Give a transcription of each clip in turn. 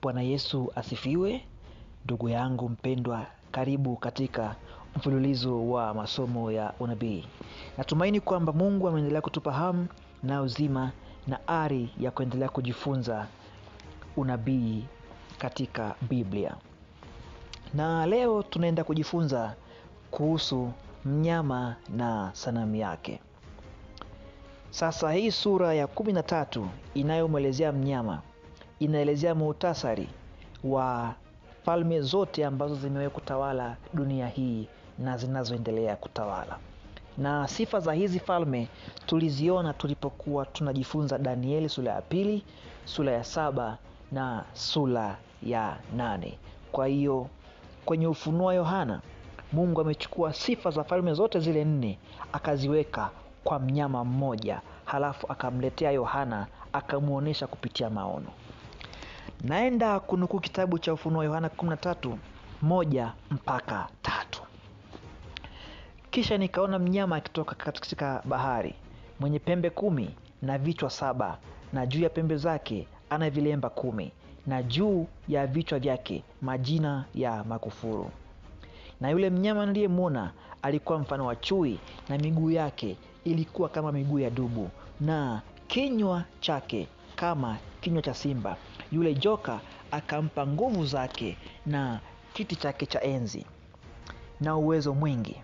Bwana Yesu asifiwe. Ndugu yangu mpendwa, karibu katika mfululizo wa masomo ya unabii. Natumaini kwamba Mungu ameendelea kutupa hamu na uzima na ari ya kuendelea kujifunza unabii katika Biblia. Na leo tunaenda kujifunza kuhusu mnyama na sanamu yake. Sasa hii sura ya 13 inayomwelezea mnyama inaelezea muhtasari wa falme zote ambazo zimewahi kutawala dunia hii na zinazoendelea kutawala. Na sifa za hizi falme tuliziona tulipokuwa tunajifunza Danieli sura ya 2, sura ya 7 na sura ya 8. Kwa hiyo kwenye Ufunuo wa Yohana, Mungu amechukua sifa za falme zote zile 4 akaziweka kwa mnyama mmoja, halafu akamletea Yohana akamuonesha kupitia maono. Naenda kunukuu kitabu cha Ufunuo wa Yohana 13:1-3. Kisha nikaona mnyama akitoka katika bahari, mwenye pembe 10 na vichwa 7, na juu ya pembe zake ana vilemba 10, na juu ya vichwa vyake majina ya makufuru. Na yule mnyama niliyemwona alikuwa mfano wa chui, na miguu yake ilikuwa kama miguu ya dubu, na kinywa chake kama kinywa cha simba. Yule joka akampa nguvu zake na kiti chake cha enzi na uwezo mwingi.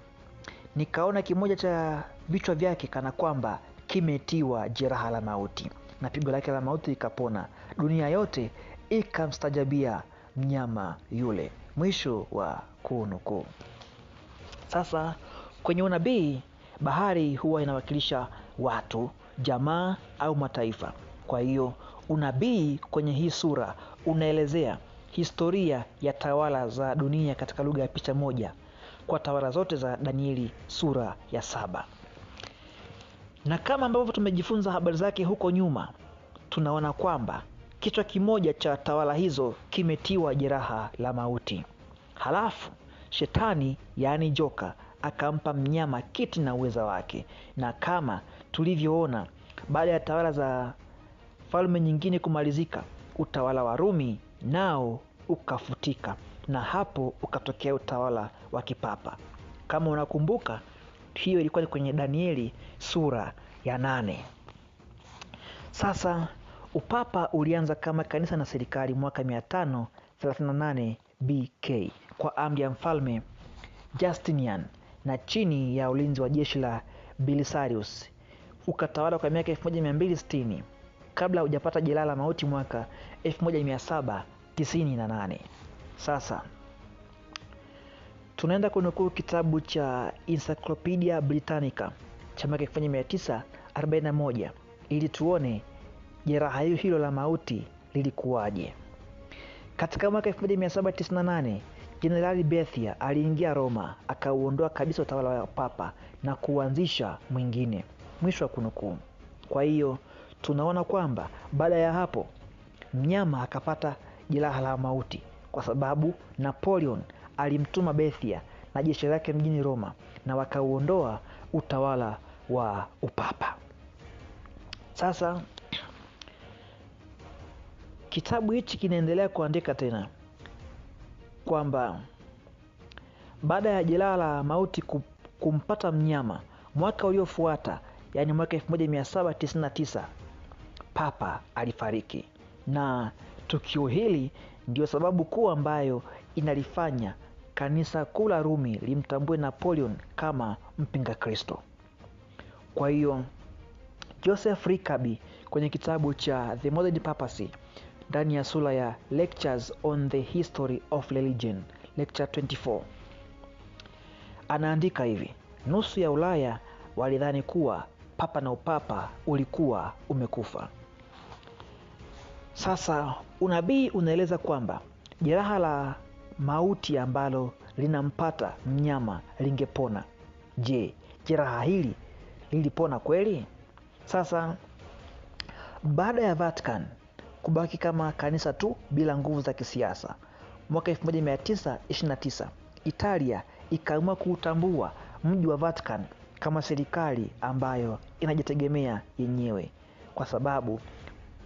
Nikaona kimoja cha vichwa vyake kana kwamba kimetiwa jeraha la mauti, na pigo lake la mauti likapona. Dunia yote ikamstajabia mnyama yule. Mwisho wa kunukuu. Sasa kwenye unabii, bahari huwa inawakilisha watu, jamaa au mataifa. Kwa hiyo unabii kwenye hii sura unaelezea historia ya tawala za dunia katika lugha ya picha moja kwa tawala zote za Danieli sura ya 7. Na kama ambavyo tumejifunza habari zake huko nyuma, tunaona kwamba kichwa kimoja cha tawala hizo kimetiwa jeraha la mauti. Halafu shetani, yaani joka, akampa mnyama kiti na uweza wake. Na kama tulivyoona, baada ya tawala za falme nyingine kumalizika, utawala wa Rumi nao ukafutika, na hapo ukatokea utawala wa kipapa. Kama unakumbuka, hiyo ilikuwa ni kwenye Danieli sura ya 8. Sasa upapa ulianza kama kanisa na serikali mwaka 538 BK kwa amri ya mfalme Justinian na chini ya ulinzi wa jeshi la Belisarius. Ukatawala kwa miaka 1260 kabla hujapata jeraha la mauti mwaka 1798. Sasa tunaenda kunukuu kitabu cha Encyclopedia Britannica cha mwaka 1941 ili tuone jeraha hilo la mauti lilikuwaje. Katika mwaka 1798 Jenerali Bethia aliingia Roma, akauondoa kabisa utawala wa papa na kuanzisha mwingine. Mwisho wa kunukuu. Kwa hiyo tunaona kwamba baada ya hapo mnyama akapata jeraha la mauti kwa sababu Napoleon alimtuma Bethia na jeshi lake mjini Roma, na wakauondoa utawala wa upapa. Sasa kitabu hichi kinaendelea kuandika tena kwamba baada ya jeraha la mauti kumpata mnyama, mwaka uliofuata, yani mwaka 1799, papa alifariki. Na tukio hili ndio sababu kuu ambayo inalifanya kanisa kuu la Rumi limtambue Napoleon kama mpinga Kristo. Kwa hiyo Joseph Rickaby kwenye kitabu cha The Modern Papacy ndani ya sura ya Lectures on the History of Religion, lecture 24, anaandika hivi: nusu ya Ulaya walidhani kuwa papa na upapa ulikuwa umekufa. Sasa unabii unaeleza kwamba jeraha la mauti ambalo linampata mnyama lingepona. Je, jeraha hili lilipona kweli? Sasa baada ya Vatican kubaki kama kanisa tu bila nguvu za kisiasa, mwaka 1929 Italia ikaamua kuutambua mji wa Vatican kama serikali ambayo inajitegemea yenyewe, kwa sababu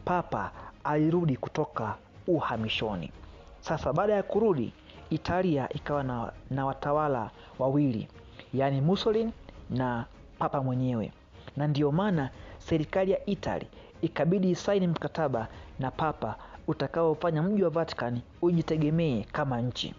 papa alirudi kutoka uhamishoni. Sasa baada ya kurudi, Italia ikawa na watawala wawili, yaani Mussolini na papa mwenyewe. Na ndiyo maana serikali ya Italy ikabidi isaini mkataba na papa utakaofanya mji wa Vatican ujitegemee kama nchi.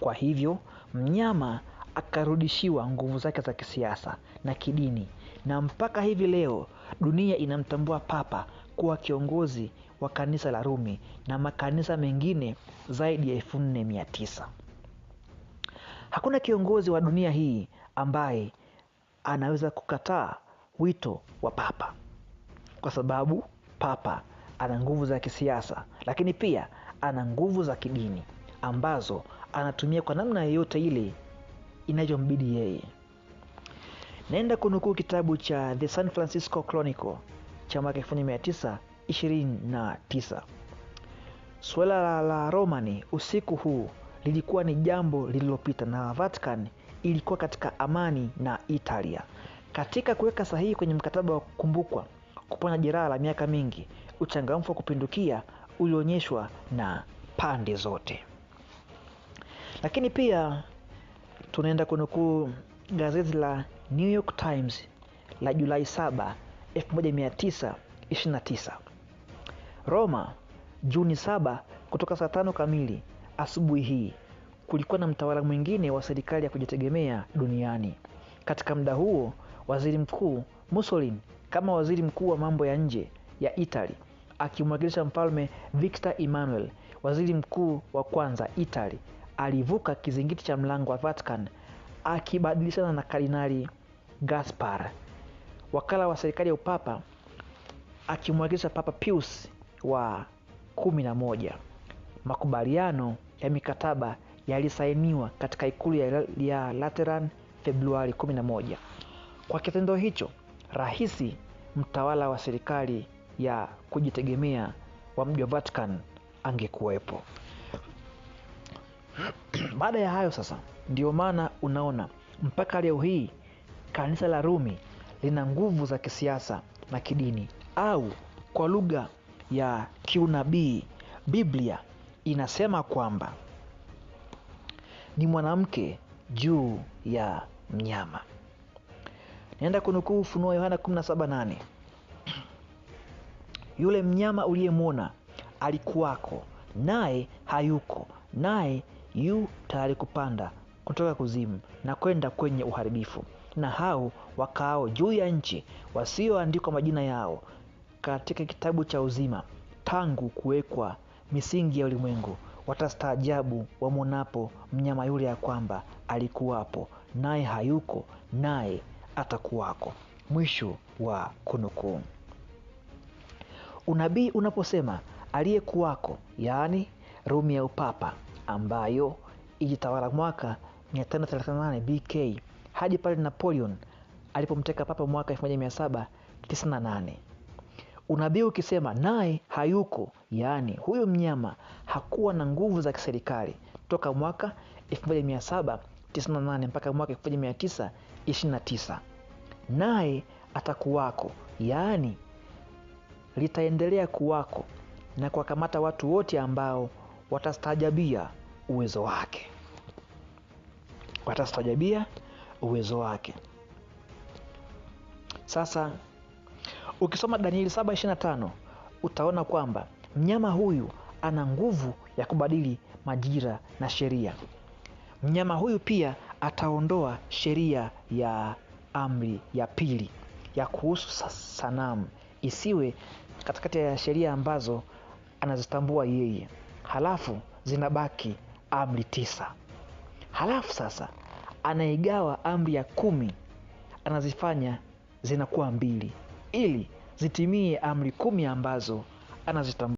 Kwa hivyo, mnyama akarudishiwa nguvu zake za kisiasa na kidini, na mpaka hivi leo dunia inamtambua papa kuwa kiongozi wa kanisa la Rumi na makanisa mengine zaidi ya 4900. Hakuna kiongozi wa dunia hii ambaye anaweza kukataa wito wa papa, kwa sababu papa ana nguvu za kisiasa, lakini pia ana nguvu za kidini ambazo anatumia kwa namna yoyote ile inayombidi yeye. Naenda kunukuu kitabu cha The San Francisco Chronicle cha mwaka 1929. Suala la Romani usiku huu lilikuwa ni jambo lililopita, na Vatican ilikuwa katika amani na Italia. Katika kuweka sahihi kwenye mkataba wa kukumbukwa kupona jeraha la miaka mingi, uchangamfu wa kupindukia ulionyeshwa na pande zote. Lakini pia tunaenda kunukuu gazeti la New York Times la Julai 7, 1929. Roma, Juni 7, kutoka saa 5 kamili asubuhi hii, kulikuwa na mtawala mwingine wa serikali ya kujitegemea duniani. Katika muda huo, waziri mkuu Mussolini kama waziri mkuu wa mambo ya nje ya Italy akimwakilisha mfalme Victor Emmanuel, waziri mkuu wa kwanza Italy, alivuka kizingiti cha mlango wa Vatican akibadilishana na Kardinali Gaspar, wakala wa serikali ya upapa, akimwakilisha Papa Pius wa 11. Makubaliano ya mikataba yalisainiwa katika ikulu ya Lateran Februari 11. Kwa kitendo hicho, rais mtawala wa serikali ya kujitegemea wa mji wa Vatican angekuwepo. Baada ya hayo sasa, ndio maana unaona mpaka leo hii kanisa la Rumi lina nguvu za kisiasa na kidini, au kwa lugha ya kiunabii Biblia inasema kwamba ni mwanamke juu ya mnyama. Naenda kunukuu Ufunuo Yohana 17:8. Yule mnyama uliyemwona alikuwako, naye hayuko, naye yu tayari kupanda kutoka kuzimu na kwenda kwenye uharibifu, na hao wakaao juu ya nchi wasioandikwa majina yao katika kitabu cha uzima tangu kuwekwa misingi ya ulimwengu watastaajabu wamwonapo mnyama yule ya kwamba alikuwapo, naye hayuko, naye atakuwako. Mwisho wa kunukuu. Unabii unaposema aliyekuwako, yaani Rumi ya upapa ambayo ilitawala mwaka 538 BK hadi pale Napoleon alipomteka papa mwaka 1798. Unabii ukisema naye hayuko, yaani huyo mnyama hakuwa na nguvu za kiserikali toka mwaka 1798 mpaka mwaka 1929. Naye atakuwako, yaani litaendelea kuwako na kuwakamata watu wote ambao watastaajabia uwezo wake. Watastaajabia uwezo wake. Sasa ukisoma Danieli 7:25 utaona kwamba mnyama huyu ana nguvu ya kubadili majira na sheria. Mnyama huyu pia ataondoa sheria ya amri ya pili ya kuhusu sanamu isiwe katikati ya sheria ambazo anazitambua yeye. Halafu zinabaki amri 9. Halafu sasa anaigawa amri ya 10, anazifanya zinakuwa 2 ili zitimie amri 10 ambazo anazitambua.